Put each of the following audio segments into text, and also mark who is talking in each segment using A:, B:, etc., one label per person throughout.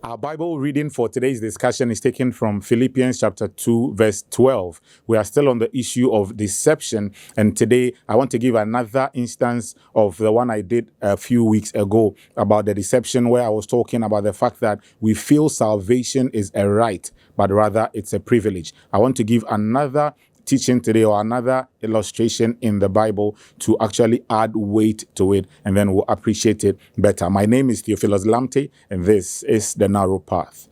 A: Our Bible reading for today's discussion is taken from Philippians chapter 2, verse 12. We are still on the issue of deception, and today I want to give another instance of the one I did a few weeks ago about the deception, where I was talking about the fact that we feel salvation is a right, but rather it's a privilege. I want to give another teaching today, or another illustration in the Bible, to actually add weight to it, and then we'll appreciate it better. My name is Theophilus Lamptey, and this is The Narrow Path.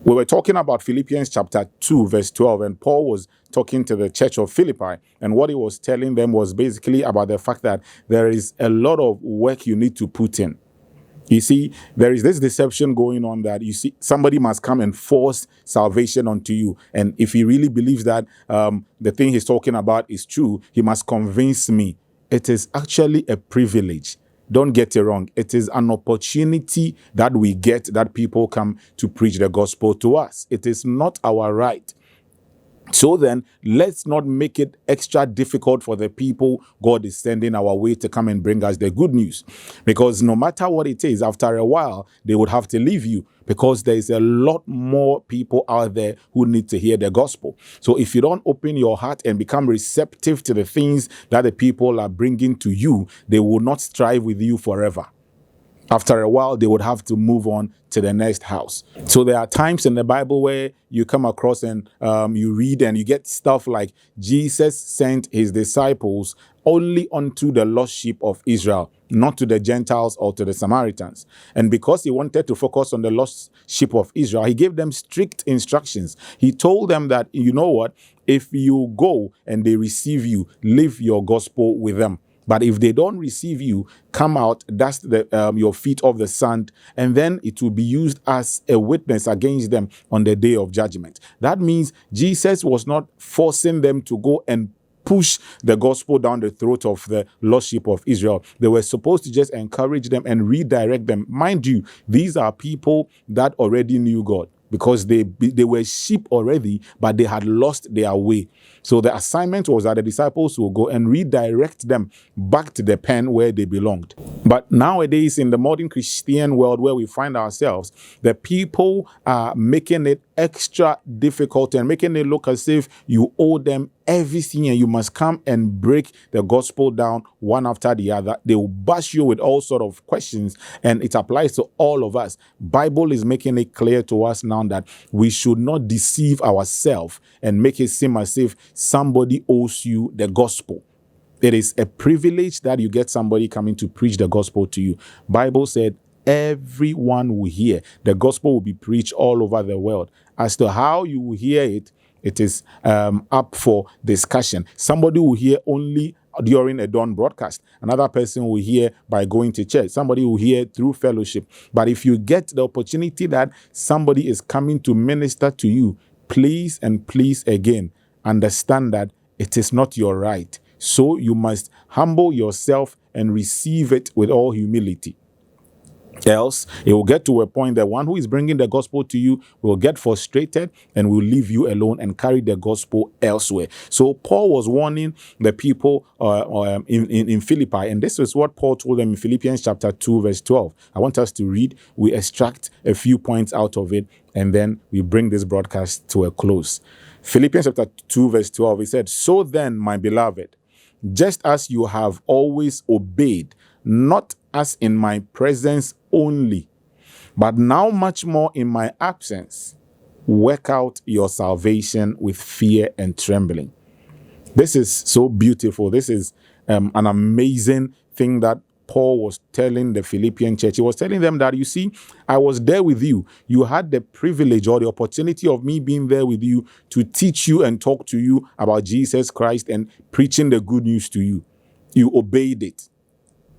A: We were talking about Philippians chapter 2, verse 12, and Paul was talking to the church of Philippi, and what he was telling them was basically about the fact that there is a lot of work you need to put in. You see, there is this deception going on that you see somebody must come and force salvation onto you. And if he really believes that the thing he's talking about is true, he must convince me. It is actually a privilege. Don't get it wrong. It is an opportunity that we get, that people come to preach the gospel to us. It is not our right. So then, let's not make it extra difficult for the people God is sending our way to come and bring us the good news. Because no matter what it is, after a while, they would have to leave you, because there is a lot more people out there who need to hear the gospel. So if you don't open your heart and become receptive to the things that the people are bringing to you, they will not strive with you forever. After a while, they would have to move on to the next house. So there are times in the Bible where you come across and you read and you get stuff like Jesus sent his disciples only unto the lost sheep of Israel, not to the Gentiles or to the Samaritans. And because he wanted to focus on the lost sheep of Israel, he gave them strict instructions. He told them that, you know what, if you go and they receive you, leave your gospel with them. But if they don't receive you, come out, dust your feet off the sand, and then it will be used as a witness against them on the day of judgment. That means Jesus was not forcing them to go and push the gospel down the throat of the lost sheep of Israel. They were supposed to just encourage them and redirect them. Mind you, these are people that already knew God, because they were sheep already, but they had lost their way. So the assignment was that the disciples will go and redirect them back to the pen where they belonged. But nowadays, in the modern Christian world where we find ourselves, the people are making it extra difficult and making it look as if you owe them everything and you must come and break the gospel down one after the other. They will bash you with all sort of questions, and it applies to all of us. Bible is making it clear to us now that we should not deceive ourselves and make it seem as if somebody owes you the gospel. It is a privilege that you get somebody coming to preach the gospel to you. Bible said everyone will hear. The gospel will be preached all over the world. As to how you will hear it, it is up for discussion. Somebody will hear only during a dawn broadcast. Another person will hear by going to church. Somebody will hear through fellowship. But if you get the opportunity that somebody is coming to minister to you, please and please again, understand that it is not your right. So you must humble yourself and receive it with all humility. Else, it will get to a point that one who is bringing the gospel to you will get frustrated and will leave you alone and carry the gospel elsewhere. So Paul was warning the people in Philippi, and this is what Paul told them in Philippians chapter 2, verse 12. I want us to read. We extract a few points out of it, and then we bring this broadcast to a close. Philippians chapter 2, verse 12, he said, "So then, my beloved, just as you have always obeyed, not as in my presence only, but now much more in my absence, work out your salvation with fear and trembling." This is so beautiful. This is an amazing thing that Paul was telling the Philippian church. He was telling them that, you see, I was there with you. You had the privilege or the opportunity of me being there with you to teach you and talk to you about Jesus Christ and preaching the good news to you. You obeyed it.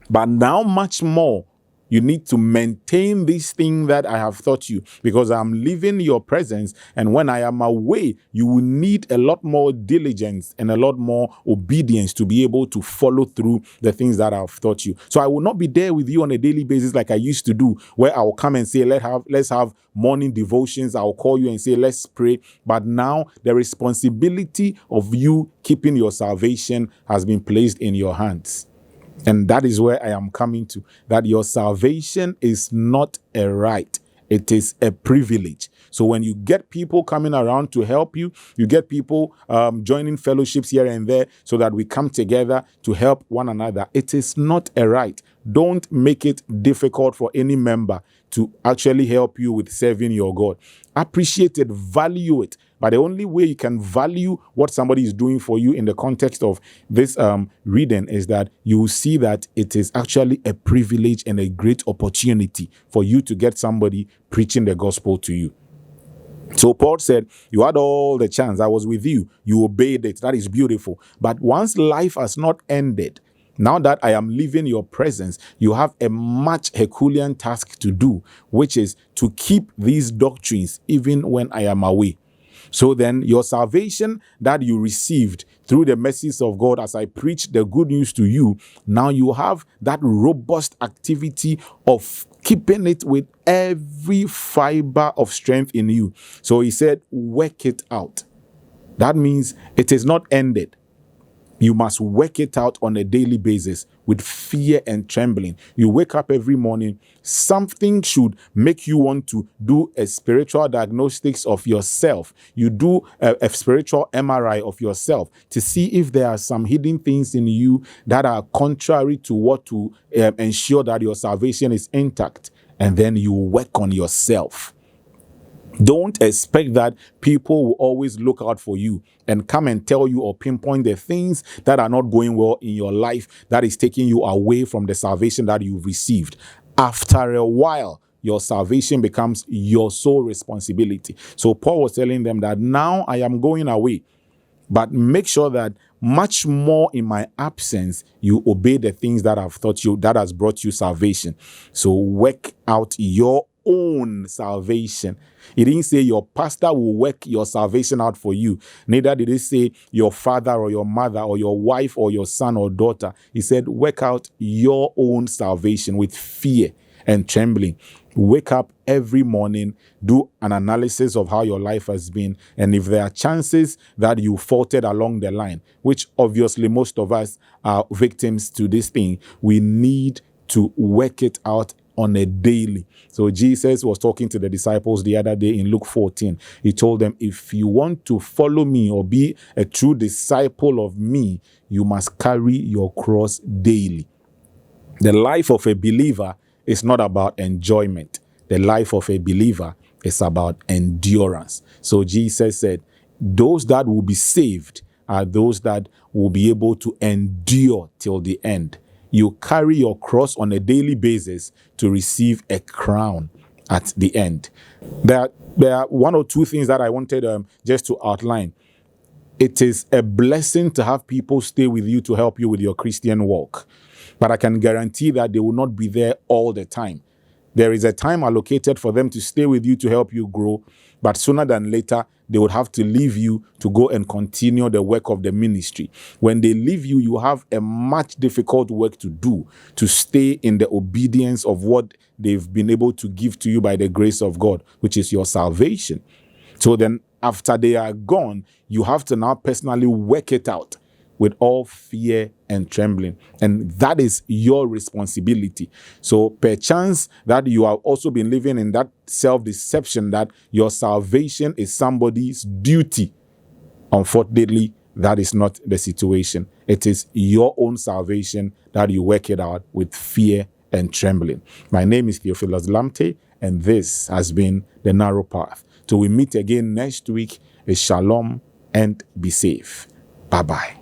A: But now much more, you need to maintain this thing that I have taught you, because I'm leaving your presence. And when I am away, you will need a lot more diligence and a lot more obedience to be able to follow through the things that I've taught you. So I will not be there with you on a daily basis like I used to do, where I will come and say, let's have morning devotions. I'll call you and say, let's pray. But now the responsibility of you keeping your salvation has been placed in your hands. And that is where I am coming to, that your salvation is not a right. It is a privilege. So when you get people coming around to help you, you get people joining fellowships here and there so that we come together to help one another. It is not a right. Don't make it difficult for any member to actually help you with serving your God. Appreciate it, value it. But the only way you can value what somebody is doing for you in the context of this reading is that you will see that it is actually a privilege and a great opportunity for you to get somebody preaching the gospel to you. So Paul said, you had all the chance. I was with you. You obeyed it. That is beautiful. But once life has not ended, now that I am leaving your presence, you have a much Herculean task to do, which is to keep these doctrines even when I am away. So then your salvation that you received through the mercies of God as I preach the good news to you, now you have that robust activity of keeping it with every fiber of strength in you. So he said, work it out. That means it is not ended. You must work it out on a daily basis with fear and trembling. You wake up every morning, something should make you want to do a spiritual diagnostics of yourself. You do a spiritual MRI of yourself to see if there are some hidden things in you that are contrary to what to ensure that your salvation is intact. And then you work on yourself. Don't expect that people will always look out for you and come and tell you or pinpoint the things that are not going well in your life that is taking you away from the salvation that you've received. After a while, your salvation becomes your sole responsibility. So Paul was telling them that now I am going away, but make sure that much more in my absence, you obey the things that I've taught you, that has brought you salvation. So work out your own salvation. He didn't say your pastor will work your salvation out for you. Neither did he say your father or your mother or your wife or your son or daughter. He said work out your own salvation with fear and trembling. Wake up every morning, do an analysis of how your life has been, and if there are chances that you faltered along the line, which obviously most of us are victims to this thing, we need to work it out on a daily. So Jesus was talking to the disciples the other day in Luke 14. He told them, if you want to follow me or be a true disciple of me, you must carry your cross daily. The life of a believer is not about enjoyment. The life of a believer is about endurance. So Jesus said, those that will be saved are those that will be able to endure till the end. You carry your cross on a daily basis to receive a crown at the end. There are one or two things that I wanted just to outline. It is a blessing to have people stay with you to help you with your Christian walk. But I can guarantee that they will not be there all the time. There is a time allocated for them to stay with you to help you grow, but sooner than later, they would have to leave you to go and continue the work of the ministry. When they leave you, you have a much difficult work to do to stay in the obedience of what they've been able to give to you by the grace of God, which is your salvation. So then after they are gone, you have to now personally work it out with all fear and trembling. And that is your responsibility. So perchance that you have also been living in that self-deception that your salvation is somebody's duty. Unfortunately, that is not the situation. It is your own salvation that you work it out with fear and trembling. My name is Theophilus Lamptey, and this has been The Narrow Path. Till we meet again next week, shalom and be safe. Bye-bye.